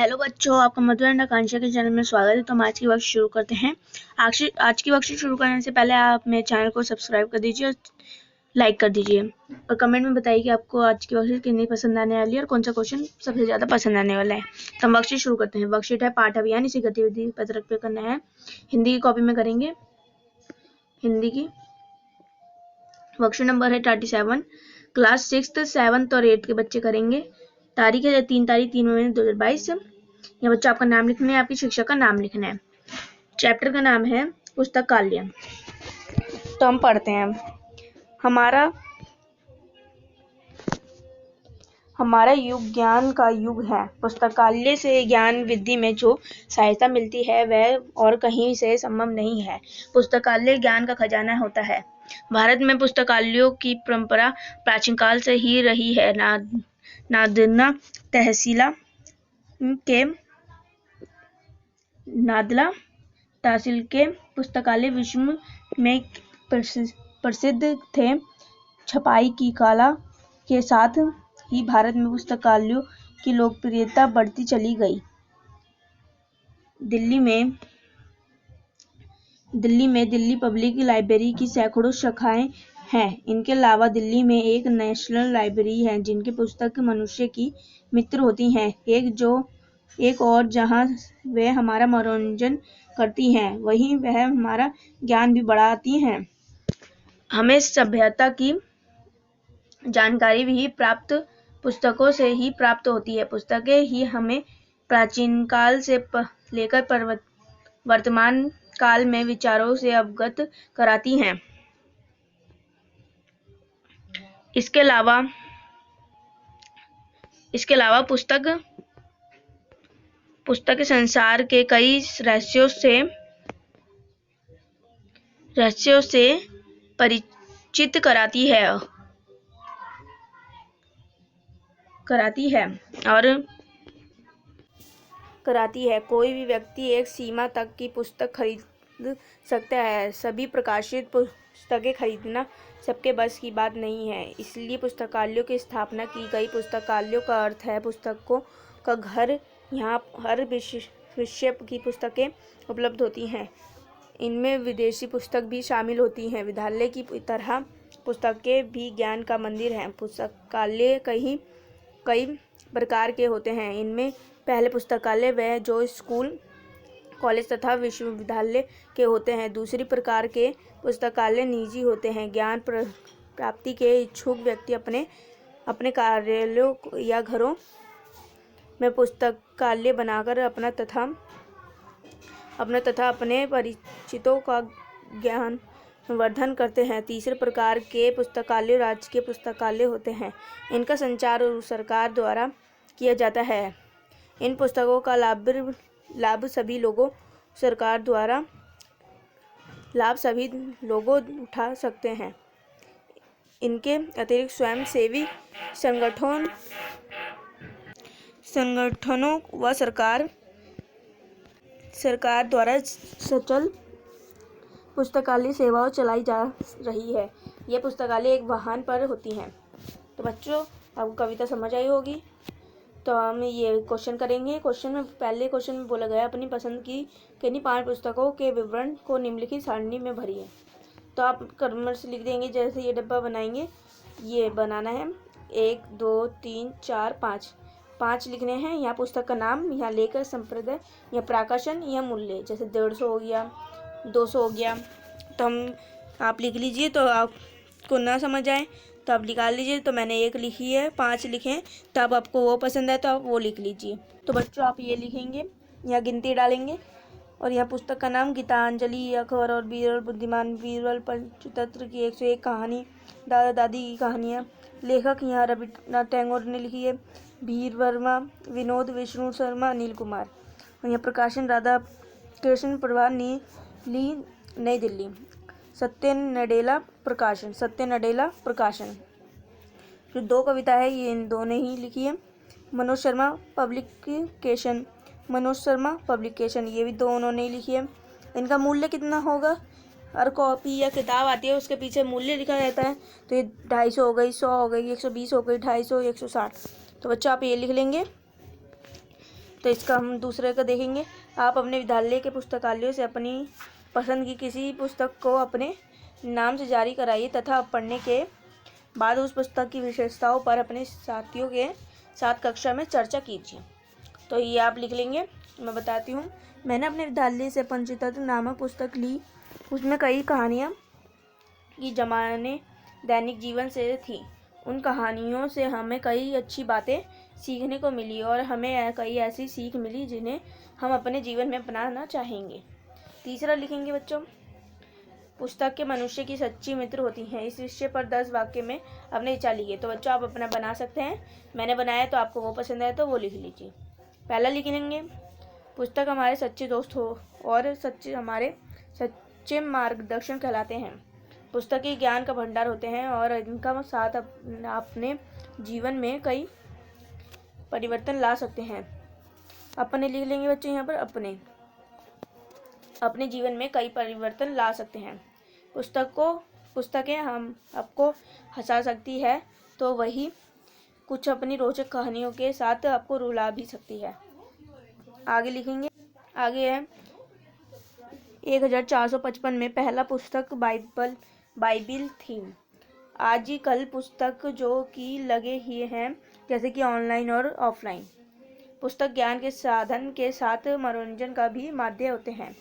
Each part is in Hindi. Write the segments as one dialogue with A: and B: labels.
A: हेलो बच्चों, आपका मधुर एंड आकांक्षा के चैनल में स्वागत है। तो हम आज की वर्कशीट शुरू करते हैं। आज की वर्कशीट शुरू करने से पहले आप मेरे चैनल को सब्सक्राइब कर दीजिए और लाइक कर दीजिए और कमेंट में बताइए कि आपको आज की वर्कशीट कितनी पसंद आने वाली है और कौन सा क्वेश्चन सबसे ज़्यादा पसंद आने वाला है। तो हम वर्कशीट शुरू करते हैं। वर्कशीट है पाठ अभियान, इसी गतिविधि पत्रक पे करना है। हिंदी की कॉपी में करेंगे। हिंदी की वर्कशीट नंबर है 37। क्लास 6th 7th और 8th के बच्चे करेंगे। तारीख है 3 महीने 2022। यहाँ बच्चा आपका नाम लिखना है, आपकी शिक्षक का नाम लिखना है। चैप्टर का नाम है पुस्तकालय। तो हम पढ़ते हैं। हमारा युग ज्ञान का युग है। पुस्तकालय से ज्ञान वृद्धि में जो सहायता मिलती है वह और कहीं से संभव नहीं है। पुस्तकालय ज्ञान का खजाना होता है। भारत में पुस्तकालयों की परंपरा प्राचीन काल से ही रही है। नादला तहसील के पुस्तकालय विश्व में प्रसिद्ध थे। छपाई की कला के साथ ही भारत में पुस्तकालयों की लोकप्रियता बढ़ती चली गई। दिल्ली में दिल्ली पब्लिक लाइब्रेरी की सैकड़ों शाखाएं हैं। इनके अलावा दिल्ली में एक नेशनल लाइब्रेरी है जिनकी पुस्तक मनुष्य की मित्र होती हैं। एक और जहां वे हमारा मनोरंजन करती हैं, वहीं वह हमारा ज्ञान भी बढ़ाती हैं। हमें सभ्यता की जानकारी भी पुस्तकों से ही प्राप्त होती है। पुस्तकें ही हमें प्राचीन काल से लेकर वर्तमान काल में विचारों से अवगत कराती हैं। इसके अलावा पुस्तक संसार के कई रहस्यों से परिचित कराती है। कोई भी व्यक्ति एक सीमा तक की पुस्तक खरीद सकता है। सभी प्रकाशित पुस्तकें खरीदना सबके बस की बात नहीं है। इसलिए पुस्तकालयों की स्थापना की गई। पुस्तकालयों का अर्थ है पुस्तकों का घर। यहाँ हर विषय की पुस्तकें उपलब्ध होती हैं। इनमें विदेशी पुस्तक भी शामिल होती हैं। विद्यालय की तरह पुस्तकें भी ज्ञान का मंदिर हैं। पुस्तकालय कई प्रकार के होते हैं। इनमें पहले पुस्तकालय वह जो स्कूल, कॉलेज तथा विश्वविद्यालय के होते हैं। दूसरी प्रकार के पुस्तकालय निजी होते हैं। ज्ञान प्राप्ति के इच्छुक व्यक्ति अपने कार्यालयों या घरों में पुस्तकालय बनाकर अपना तथा अपने परिचितों का ज्ञान वर्धन करते हैं। तीसरे प्रकार के पुस्तकालय राजकीय पुस्तकालय होते हैं। इनका संचार सरकार द्वारा किया जाता है। इन पुस्तकों का लाभ सभी लोग उठा सकते हैं। इनके अतिरिक्त स्वयं सेवी संगठनों व सरकार द्वारा सचल पुस्तकालय सेवाओं चलाई जा रही है। यह पुस्तकालय एक वाहन पर होती हैं। तो बच्चों, आपको कविता समझ आई होगी। तो हम ये क्वेश्चन करेंगे। पहले क्वेश्चन में बोला गया अपनी पसंद की किन्हीं 5 पुस्तकों के विवरण को निम्नलिखित सारणी में भरिए। तो आप क्रम से लिख देंगे। जैसे ये डब्बा बनाएंगे, ये बनाना है 1 2 3 4 5 लिखने हैं। यहाँ पुस्तक का नाम, यहाँ लेखक, संप्रदाय, यहाँ प्रकाशन, यहाँ मूल्य। जैसे 150 हो गया, 200 हो गया। तो आप लिख लीजिए। तो आपको ना समझ आए तो आप निकाल लीजिए। तो मैंने 1 लिखी है, 5 लिखे। तो अब आपको वो पसंद है तो आप वो लिख लीजिए। तो बच्चों, आप ये लिखेंगे, यहाँ गिनती डालेंगे और यहाँ पुस्तक का नाम गीतांजलि, अकबर और बीरबल बुद्धिमान, बीरबल पंचतंत्र की 101 कहानी, दादा दादी की कहानियाँ। लेखक यहाँ रविन्द्रनाथ टैगोर ने लिखी है। भीर वर्मा, विनोद, विष्णु शर्मा, अनिल कुमार। और यहाँ प्रकाशन राधा कृष्ण प्रभा, नई दिल्ली। सत्य नडेला प्रकाशन। जो 2 कविता है ये इन 2 ने ही लिखी है। मनोज शर्मा पब्लिकेशन, ये भी 2 उन्होंने ही लिखी है। इनका मूल्य कितना होगा? हर कॉपी या किताब आती है, उसके पीछे मूल्य लिखा रहता है। तो ये 250 हो गई, 100 हो गई, 120 हो गई, 250, 160। तो बच्चों, आप ये लिख लेंगे। तो इसका हम दूसरे का देखेंगे। आप अपने विद्यालय के पुस्तकालयों से अपनी पसंद की किसी पुस्तक को अपने नाम से जारी कराइए तथा पढ़ने के बाद उस पुस्तक की विशेषताओं पर अपने साथियों के साथ कक्षा में चर्चा कीजिए। तो ये आप लिख लेंगे। मैं बताती हूँ। मैंने अपने विद्यालय से पंचतत्व नामक पुस्तक ली। उसमें कई कहानियाँ की जमाने दैनिक जीवन से थी। उन कहानियों से हमें कई अच्छी बातें सीखने को मिली और हमें कई ऐसी सीख मिली जिन्हें हम अपने जीवन में अपनाना चाहेंगे। तीसरा लिखेंगे बच्चों, पुस्तक के मनुष्य की सच्ची मित्र होती हैं। इस विषय पर 10 वाक्य में अपने विचार लिखिए। तो बच्चों आप अपना बना सकते हैं। मैंने बनाया तो आपको वो पसंद आया तो वो लिख लीजिए। पहला लिख लेंगे, पुस्तक हमारे सच्चे दोस्त हो और हमारे सच्चे मार्गदर्शन कहलाते हैं। पुस्तक ही ज्ञान का भंडार होते हैं और इनका साथ अपने जीवन में कई परिवर्तन ला सकते हैं। अपने लिख लेंगे बच्चों यहाँ पर, अपने जीवन में कई परिवर्तन ला सकते हैं। पुस्तकें हम आपको हंसा सकती है तो वही कुछ अपनी रोचक कहानियों के साथ आपको रुला भी सकती है। आगे लिखेंगे, आगे है 1455 में पहला पुस्तक बाइबिल थी। आज ही कल पुस्तक जो कि लगे ही हैं, जैसे कि ऑनलाइन और ऑफलाइन। पुस्तक ज्ञान के साधन के साथ मनोरंजन का भी माध्यम होते हैं।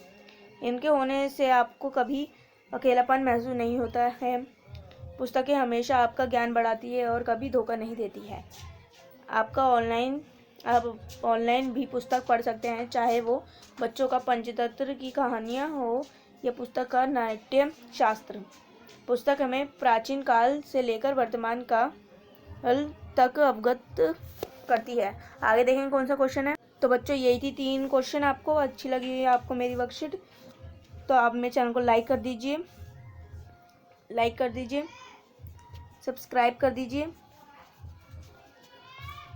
A: इनके होने से आपको कभी अकेलापन महसूस नहीं होता है। पुस्तकें हमेशा आपका ज्ञान बढ़ाती है और कभी धोखा नहीं देती है। आप ऑनलाइन भी पुस्तक पढ़ सकते हैं, चाहे वो बच्चों का पंचतंत्र की कहानियाँ हो या पुस्तक का नाट्य शास्त्र। पुस्तक हमें प्राचीन काल से लेकर वर्तमान काल तक अवगत करती है। आगे देखेंगे कौन सा क्वेश्चन है। तो बच्चों यही थी 3 क्वेश्चन। आपको अच्छी लगी आपको मेरी वर्कशीट तो आप मेरे चैनल को लाइक कर दीजिए, सब्सक्राइब कर दीजिए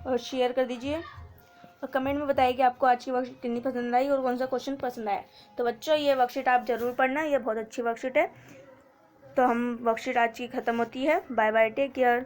A: और शेयर कर दीजिए और कमेंट में बताइए कि आपको आज की वर्कशीट कितनी पसंद आई और कौन सा क्वेश्चन पसंद आया। तो बच्चों ये वर्कशीट आप ज़रूर पढ़ना, ये बहुत अच्छी वर्कशीट है। तो हम वर्कशीट आज की ख़त्म होती है। Bye bye, take care.